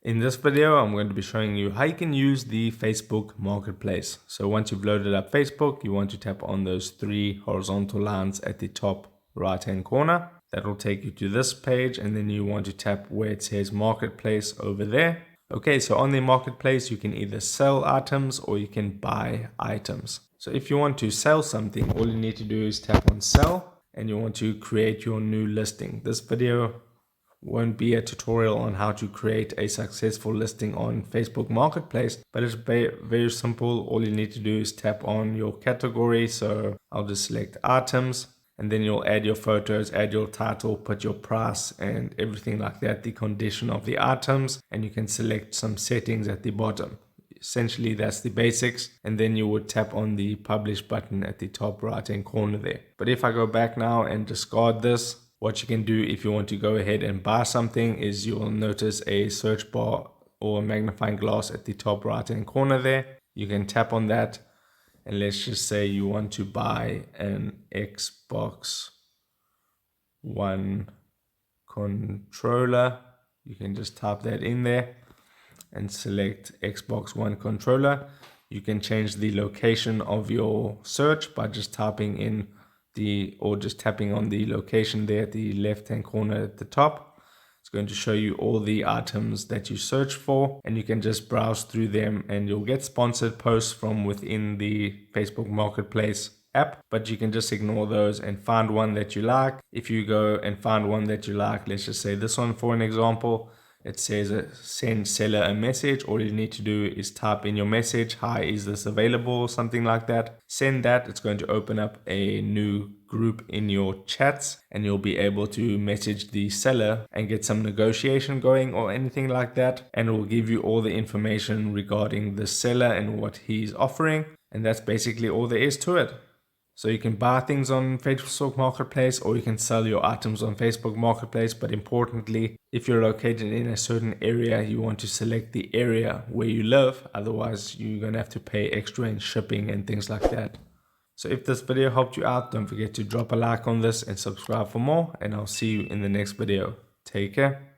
In this video, I'm going to be showing you how you can use the Facebook Marketplace. So once you've loaded up Facebook, you want to tap on those three horizontal lines at the top right-hand corner. That will take you to this page, and then you want to tap where it says Marketplace over there. Okay, so on the Marketplace, you can either sell items or you can buy items. So if you want to sell something, all you need to do is tap on Sell, and you want to create your new listing. This video won't be a tutorial on how to create a successful listing on Facebook Marketplace, but it's very simple. All you need to do is tap on your category. So I'll just select items, and then you'll add your photos, add your title, put your price and everything like that, the condition of the items, and you can select some settings at the bottom. Essentially, that's the basics, and then you would tap on the publish button at the top right hand corner there. But if I go back now and discard this, what you can do if you want to go ahead and buy something is you will notice a search bar or magnifying glass at the top right hand corner there. You can tap on that, and let's just say you want to buy an Xbox One controller. You can just type that in there and select Xbox One controller. You can change the location of your search by just typing in or just tapping on the location there at the left hand corner at the top. It's going to show you all the items that you search for, and you can just browse through them, and you'll get sponsored posts from within the Facebook Marketplace app, but you can just ignore those and find one that you like. If you go and find one that you like, let's just say this one for an example, it says send seller a message. All you need to do is type in your message, hi, is this available, something like that. Send that. It's going to open up a new group in your chats, and you'll be able to message the seller and get some negotiation going or anything like that, and it will give you all the information regarding the seller and what he's offering, and that's basically all there is to it. So you can buy things on Facebook Marketplace, or you can sell your items on Facebook Marketplace. But importantly, if you're located in a certain area, you want to select the area where you live. Otherwise, you're going to have to pay extra in shipping and things like that. So if this video helped you out, don't forget to drop a like on this and subscribe for more. And I'll see you in the next video. Take care.